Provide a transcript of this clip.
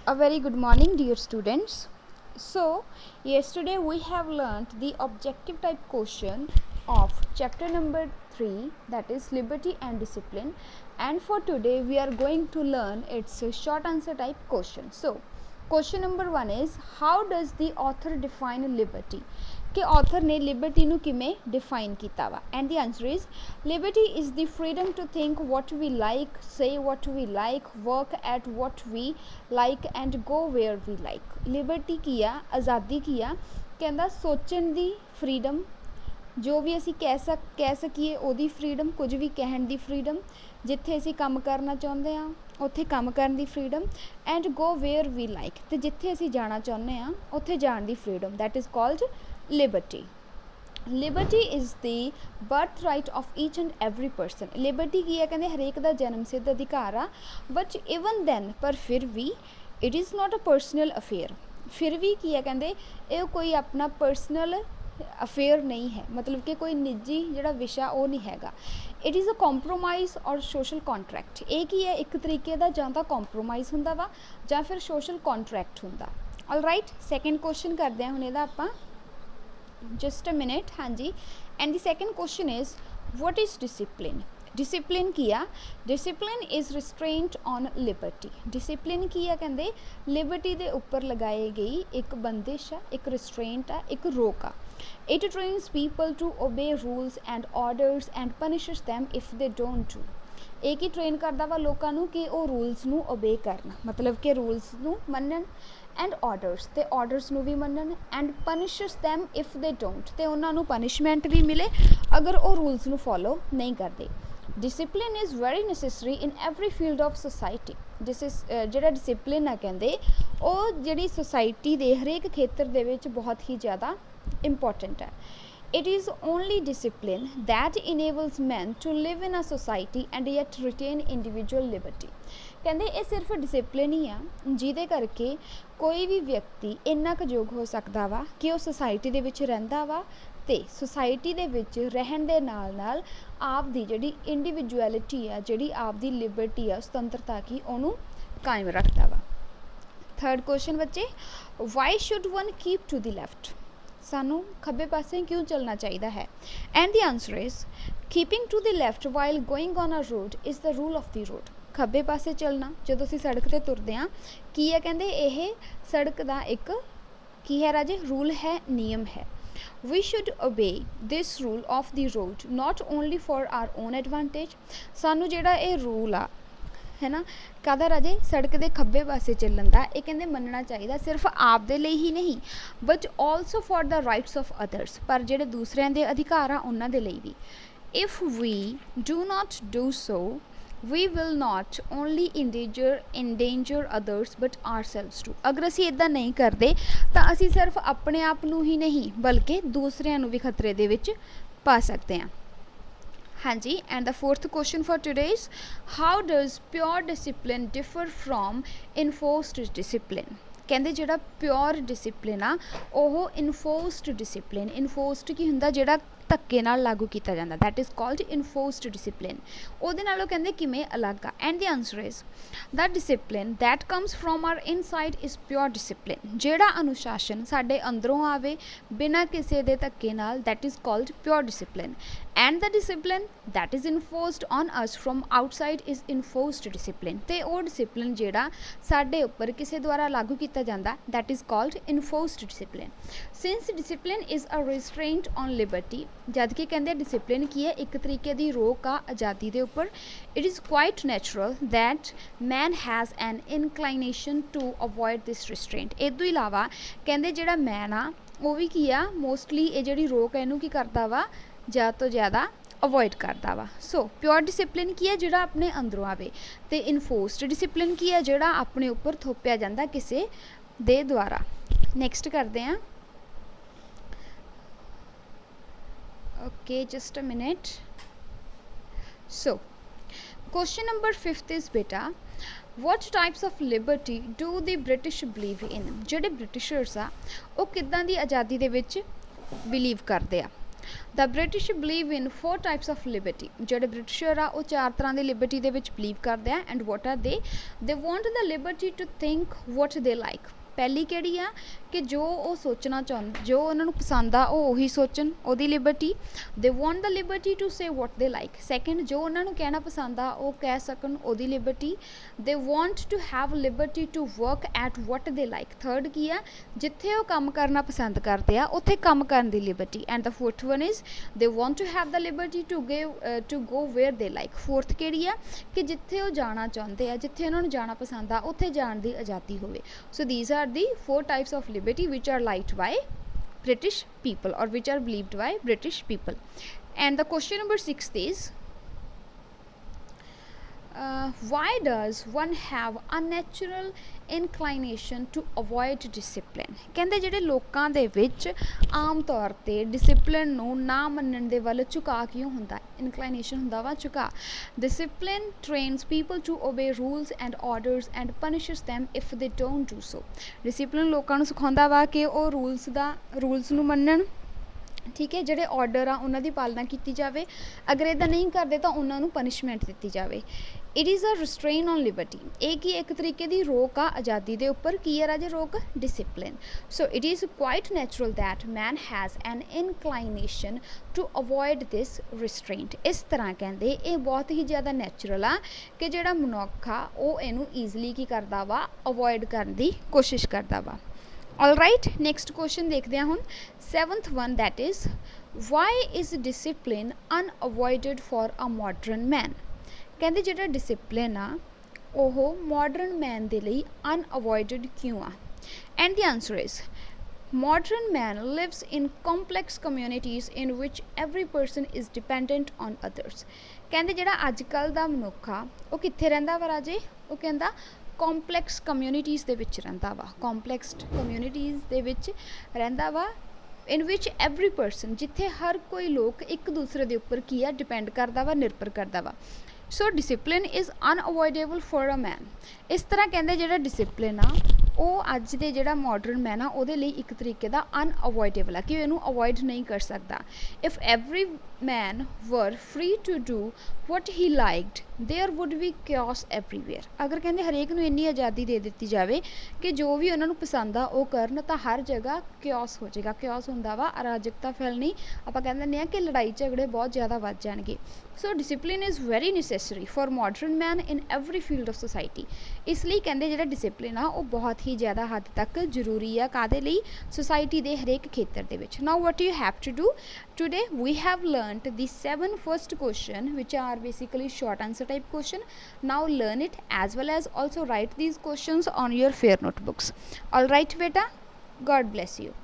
A very good morning, dear students. So, yesterday we have learnt the objective type question of chapter number 3, that is liberty and discipline, and for today we are going to learn its short answer type question. So, question number 1 is, how does the author define liberty? कि author ने liberty नू किमें define किया वा and the answer is liberty is the freedom to think what we like say what we like work at what we like and go where we like liberty की आ आज़ादी की आ कहता सोचण दी फ्रीडम जो भी असी कह सकीए ओदी फ्रीडम कुछ भी कहण दी फ्रीडम जिथे असी काम करना चाहते हाँ उत्थे काम करन दी freedom and go where we like तो जिथे असी जाना चाहते हाँ उत्थे जाण दी freedom that is called liberty. Liberty is the birthright of each and every person. Liberty की है कहते हरेक दा जन्म सिद्ध अधिकार आ बट इवन दैन पर फिर भी it is not a personal affair. फिर भी की है कहते ये कोई अपना पर्सनल अफेयर नहीं है मतलब कि कोई निजी जिहड़ा विषय वो नहीं हैगा इट इज़ अ कॉम्प्रोमाइज़ और सोशल कॉन्ट्रैक्ट ये की है एक तरीके का जां तां कॉम्प्रोमाइज़ हुंदा वा जां फिर सोशल कॉन्ट्रैक्ट हुंदा ऑल राइट सैकेंड क्वेश्चन करते हैं हुण इहदा आपां just a minute हाँ जी and the second question is what is discipline discipline किया discipline is restraint on liberty discipline किया कहते liberty दे ऊपर लगाई गई एक बंदिश है एक restraint है एक रोक आ it trains people to obey rules and orders and punishes them if they don't do एक ही ट्रेन करता वा लोगों को कि वो रूल्स नू ओबे करना मतलब कि रूल्स नू मनन एंड ऑर्डर्स ते ऑर्डर्स नू भी मनन and punishes them if they don't ते उन्हां नू पनिशमेंट भी मिले अगर वो रूल्स नू फॉलो नहीं करते discipline is very necessary in every field of society जिहड़ा डिसिप्लिन है कहंदे वो जिहड़ी सोसाइटी दे हरेक खेतर दे विच बहुत ही ज़्यादा इंपॉर्टेंट है It is only discipline that enables men to live in a society and yet retain individual liberty. कहते ये सिर्फ डिसिप्लिन ही आ जिहदे करके कोई भी व्यक्ति इन्ना क योग हो सकता वा कि वो सोसाइटी दे विच रहिंदा वा ते सोसाइटी दे विच रहन दे नाल नाल आप दी जिहड़ी इंडिविजुअलिटी आ जिहड़ी आप दी लिबर्टी आ स्वतंत्रता की ओनू कायम रखता वा थर्ड क्वेश्चन बच्चे why should one keep to the left सानू खब्बे पासे क्यों चलना चाहिए है and the answer is keeping to the left while going on a road is the rule of the road खब्बे पासे चलना जो असी सड़क ते तुरदे हाँ की है कहते यह सड़क का एक की है राजे रूल है नियम है we should obey this rule of the road not only for our own advantage सानू जिहड़ा ये रूल आ है ना कहता राजे सड़क के खब्बे पासे चलन का ये कहते मनना चाहिए सिर्फ आप दे लिए ही नहीं but also for the rights of others पर जोड़े दूसरों के अधिकार आ उन्होंने दे लिए भी if we do not do so we will not only endanger others but ourselves too अगर असी इदा नहीं करते तो असी सिर्फ अपने आप नू ही नहीं बल्कि दूसरों भी खतरे दे विच पा सकते हैं हाँ जी and the fourth question for today is how does pure discipline differ from enforced discipline कहते जिहड़ा प्योर डिसिप्लिन आ ओह इनफोर्स्ड डिसिप्लिन इनफोर्स्ड की हुंदा जिहड़ा धक्के नाल लागू किया जाता that is called enforced discipline उहदे नालों कहंदे किवें अलग आ and the answer is the discipline that comes from our inside is pure discipline जिहड़ा अनुशासन साडे अंदरों आवे बिना किसी दे धक्के नाल that is called pure discipline and the discipline that is enforced on us from outside is enforced discipline ते वो डिसिप्लिन जिहड़ा साडे उपर किसी द्वारा लागू किया जाता that is called enforced discipline since discipline is a restraint on liberty जद कि कहते डिसिप्लिन की है एक तरीके की रोक आ आज़ादी के उपर it is quite natural that man has an inclination to avoid this restraint इदों इलावा कहते जिहड़ा मैन आ वो भी की आ मोस्टली ये जिहड़ी रोक है इनू की करता वा ज़्यादा तो ज़्यादा अवॉइड करता वा सो प्योर डिसिप्लिन की है जिहड़ा अपने अंदरों आवे ते इनफोर्स्ड डिसिप्लिन की है जिहड़ा अपने उपर थोपिया जाता किसी दे द्वारा नैक्सट करते हैं okay just a minute so question number 5th is beta what types of liberty do the British believe in ਜਿਹੜੇ ਬ੍ਰਿਟਿਸ਼ਰਸ ਆ ਉਹ ਕਿੱਦਾਂ ਦੀ ਆਜ਼ਾਦੀ ਦੇ ਵਿੱਚ ਬਿਲੀਵ ਕਰਦੇ ਆ the British believe in 4 types of liberty जोड़े ब्रिटिशर आ वो 4 तरह की लिबर्टी के बिलीव करते हैं and what are they want the liberty to think what they like पहली किहड़ी आ कि जो वो सोचना चाहते जो उन्होंने पसंद आ उही सोचन ओदी liberty they want the liberty to say what they like second जो उन्होंने कहना पसंद आ वो कह सकन ओदी liberty they want to have liberty to work at what they like third की है जिथे वो काम करना पसंद करते हैं उत्थे काम करने की liberty and the fourth one is they want to have the liberty to go where they like fourth किहड़ी है कि जिथे वो जाना चाहते हैं जिथे उन्होंने जाना पसंद आ उत्थे जाण दी आज़ादी होवे so these are the 4 types of liberty which are liked by British people or which are believed by British people. And the question number 6 is why does one have a natural inclination to avoid discipline ਕਹਿੰਦੇ ਜਿਹੜੇ ਲੋਕਾਂ ਦੇ ਵਿੱਚ ਆਮ ਤੌਰ ਤੇ discipline ਨੂੰ ਨਾ ਮੰਨਣ ਦੇ ਵੱਲ ਝੁਕਾਅ ਕਿਉਂ ਹੁੰਦਾ ਇਨਕਲਾਈਨੇਸ਼ਨ ਹੁੰਦਾ ਵਾ ਝੁਕਾਅ discipline trains people to obey rules and orders and punishes them if they don't do so discipline ਲੋਕਾਂ ਨੂੰ ਸਿਖਾਉਂਦਾ ਵਾ ਕਿ ਉਹ ਰੂਲਸ ਨੂੰ ਮੰਨਣ ठीक है ਜਿਹੜੇ ਆਰਡਰ ਆ ਉਹਨਾਂ ਦੀ ਪਾਲਣਾ ਕੀਤੀ ਜਾਵੇ ਅਗਰ ਇੱਦਾਂ ਨਹੀਂ ਕਰਦੇ ਤਾਂ ਉਹਨਾਂ ਨੂੰ ਪਨਿਸ਼ਮੈਂਟ ਦਿੱਤੀ ਜਾਵੇ it is a restraint on liberty ਇਹ ਕੀ ਇੱਕ ਤਰੀਕੇ ਦੀ ਰੋਕ ਆ ਆਜ਼ਾਦੀ ਦੇ ਉੱਪਰ ਕੀ ਹੈ ਰਾਜੇ ਰੋਕ discipline so it is quite natural that man has an inclination to avoid this restraint ਇਸ ਤਰ੍ਹਾਂ ਕਹਿੰਦੇ ਇਹ ਬਹੁਤ ਹੀ ਜ਼ਿਆਦਾ ਨੈਚੁਰਲ ਆ ਕਿ ਜਿਹੜਾ ਮਨੁੱਖ ਆ ਉਹ ਇਹਨੂੰ ਈਜ਼ਲੀ ਕੀ ਕਰਦਾ ਵਾ ਅਵੋਇਡ ਕਰਨ ਦੀ ਕੋਸ਼ਿਸ਼ ਕਰਦਾ ਵਾ All right, next question देखते हैं हम 7th one that is why is discipline unavoided for a modern man कहते जो discipline आ ਉਹ modern man ਦੇ ਲਈ unavoided क्यों आ and the answer is modern man lives in complex communities in which every person is dependent on others ਕਹਿੰਦੇ ਜਿਹੜਾ ਅੱਜ ਕੱਲ੍ਹ ਦਾ ਮਨੁੱਖ ਆ ਉਹ ਕਿੱਥੇ ਰਹਿੰਦਾ ਵਾ ਰਾਜੇ ਉਹ ਕਹਿੰਦਾ ਕੰਪਲੈਕਸ ਕਮਿਊਨਿਟੀਜ਼ ਦੇ ਵਿੱਚ ਰਹਿੰਦਾ ਵਾ ਕੰਪਲੈਕਸਡ ਕਮਿਊਨਿਟੀਜ਼ ਦੇ ਵਿੱਚ ਰਹਿੰਦਾ ਵਾ ਇਨ ਵਿਚ ਐਵਰੀ ਪਰਸਨ ਜਿੱਥੇ ਹਰ ਕੋਈ ਲੋਕ ਇੱਕ ਦੂਸਰੇ ਦੇ ਉੱਪਰ ਕੀ ਆ ਡਿਪੈਂਡ ਕਰਦਾ ਵਾ ਨਿਰਭਰ ਕਰਦਾ ਵਾ ਸੋ ਡਿਸਿਪਲਿਨ ਇਜ਼ ਅਨਅਵੋਇਡੇਬਲ ਫॉर ਅ ਮੈਨ ਇਸ ਤਰ੍ਹਾਂ ਕਹਿੰਦੇ ਜਿਹੜਾ ਡਿਸਿਪਲਿਨ ਆ ਉਹ ਅੱਜ ਦੇ ਜਿਹੜਾ ਮਾਡਰਨ ਮੈਨ ਆ ਉਹਦੇ ਲਈ ਇੱਕ ਤਰੀਕੇ ਦਾ ਅਨਅਵੋਇਡੇਬਲ ਆ ਕਿ ਇਹਨੂੰ ਅਵੋਇਡ ਨਹੀਂ ਕਰ ਸਕਦਾ if every man were free to do what he liked there would be chaos everywhere अगर कहते हरेक नूं इन्नी आज़ादी दे दी जाए कि जो भी उन्होंने पसंद आ वो करन तो हर जगह क्योस हो जाएगा क्योस होंदा वा अराजकता फैलनी आपां कहते हैं कि लड़ाई झगड़े बहुत ज़्यादा वध जाएंगे so discipline is very necessary for modern man in every field of society इसलिए कहते जो डिसिपलिन आ वो बहुत ही ज़्यादा हद तक जरूरी है काहदे लई सोसाइटी के हरेक खेतर दे विच now what you have to do today we have learned the 7 first question which are basically short answer type question now learn it as well as also write these questions on your fair notebooks all right beta god bless you